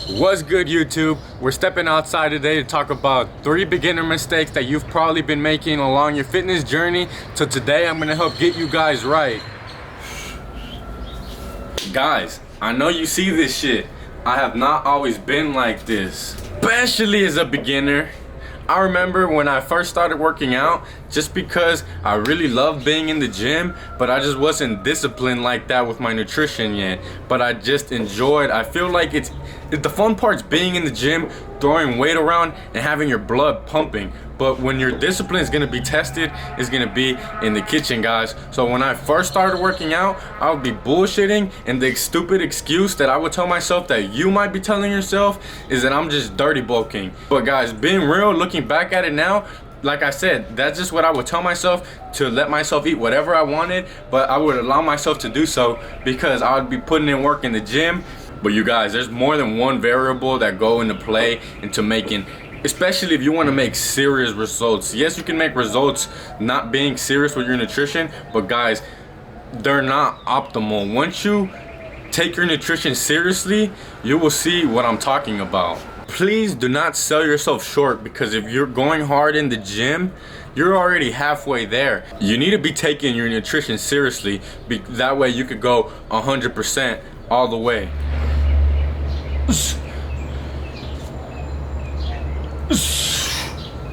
What's good, YouTube? We're stepping outside today to talk about 3 beginner mistakes that you've probably been making along your fitness journey. So today I'm gonna help get you guys right. Guys, I know you see this shit. I have not always been like this, especially as a beginner. I remember when I first started working out, just because I really loved being in the gym, but I just wasn't disciplined like that with my nutrition yet. But I just enjoyed, I feel like it's the fun part's being in the gym, throwing weight around and having your blood pumping. But when your discipline is gonna be tested, it's gonna be in the kitchen, guys. So when I first started working out, I would be bullshitting, and the stupid excuse that I would tell myself that you might be telling yourself is that I'm just dirty bulking. But guys, being real, looking back at it now, like I said, that's just what I would tell myself, to let myself eat whatever I wanted, but I would allow myself to do so because I would be putting in work in the gym. But you guys, there's more than one variable that go into play into making, especially if you want to make serious results. Yes, you can make results not being serious with your nutrition, but guys, they're not optimal. Once you take your nutrition seriously, you will see what I'm talking about. Please do not sell yourself short, because if you're going hard in the gym, you're already halfway there. You need to be taking your nutrition seriously, that way you could go 100% all the way.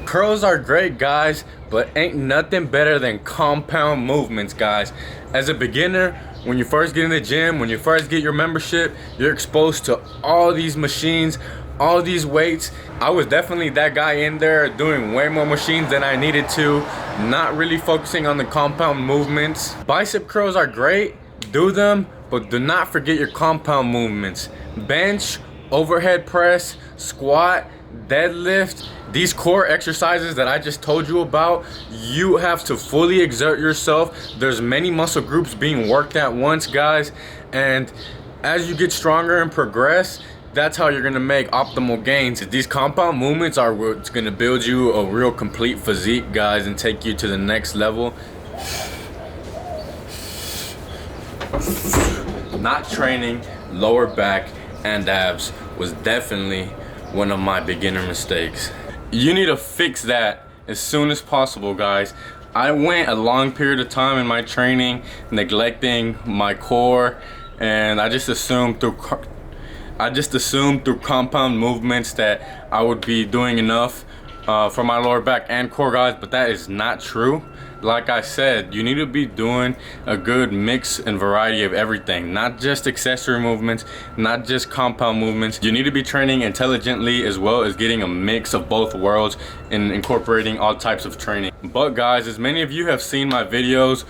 Curls are great, guys, but ain't nothing better than compound movements, guys. As a beginner, when you first get in the gym, when you first get your membership, you're exposed to all these machines, all these weights. I was definitely that guy in there doing way more machines than I needed to, not really focusing on the compound movements. Bicep curls are great, do them, but do not forget your compound movements. Bench, overhead press, squat, deadlift, these core exercises that I just told you about, you have to fully exert yourself. There's many muscle groups being worked at once, guys, and as you get stronger and progress, that's how you're gonna make optimal gains. These compound movements are what's gonna build you a real complete physique, guys, and take you to the next level. Not training lower back and abs was definitely one of my beginner mistakes. You need to fix that as soon as possible, guys. I went a long period of time in my training neglecting my core, and I just assumed through compound movements that I would be doing enough for my lower back and core, guys, but that is not true. Like I said, you need to be doing a good mix and variety of everything, not just accessory movements, not just compound movements. You need to be training intelligently as well as getting a mix of both worlds and incorporating all types of training. But guys, as many of you have seen my videos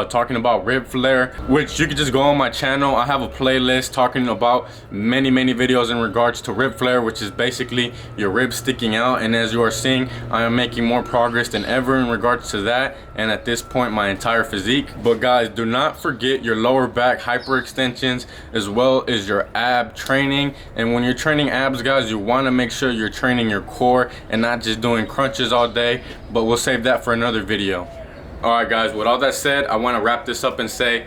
talking about rib flare, which you can just go on my channel. I have a playlist talking about many videos in regards to rib flare, which is basically your ribs sticking out. And as you are seeing, I am making more progress than ever in regards to that, and at this point my entire physique. But guys, do not forget your lower back hyperextensions as well as your ab training. And when you're training abs, guys, you want to make sure you're training your core and not just doing crunches all day, but we'll save that for another video. Alright guys, with all that said, I want to wrap this up and say,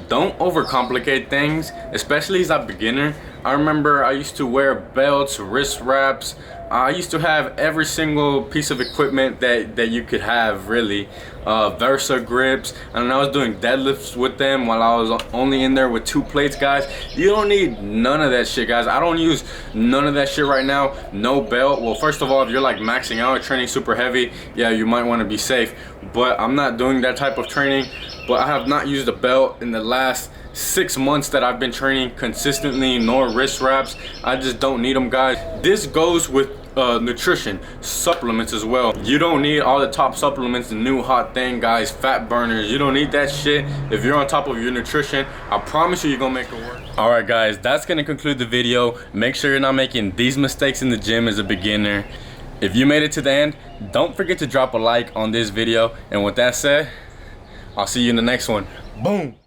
don't overcomplicate things, especially as a beginner. I remember I used to wear belts, wrist wraps. I used to have every single piece of equipment that you could have, really. Versa grips, and I was doing deadlifts with them while I was only in there with 2 plates, guys. You don't need none of that shit, guys. I don't use none of that shit right now. No belt. Well, first of all, if you're like maxing out or training super heavy, yeah, you might want to be safe, but I'm not doing that type of training. But I have not used a belt in the last 6 months that I've been training consistently, nor wrist wraps. I just don't need them, guys. This goes with nutrition, supplements as well. You don't need all the top supplements, the new hot thing, guys, fat burners. You don't need that shit. If you're on top of your nutrition, I promise you, you're gonna make it work. Alright guys, that's gonna conclude the video. Make sure you're not making these mistakes in the gym as a beginner. If you made it to the end, don't forget to drop a like on this video, and with that said, I'll see you in the next one. Boom.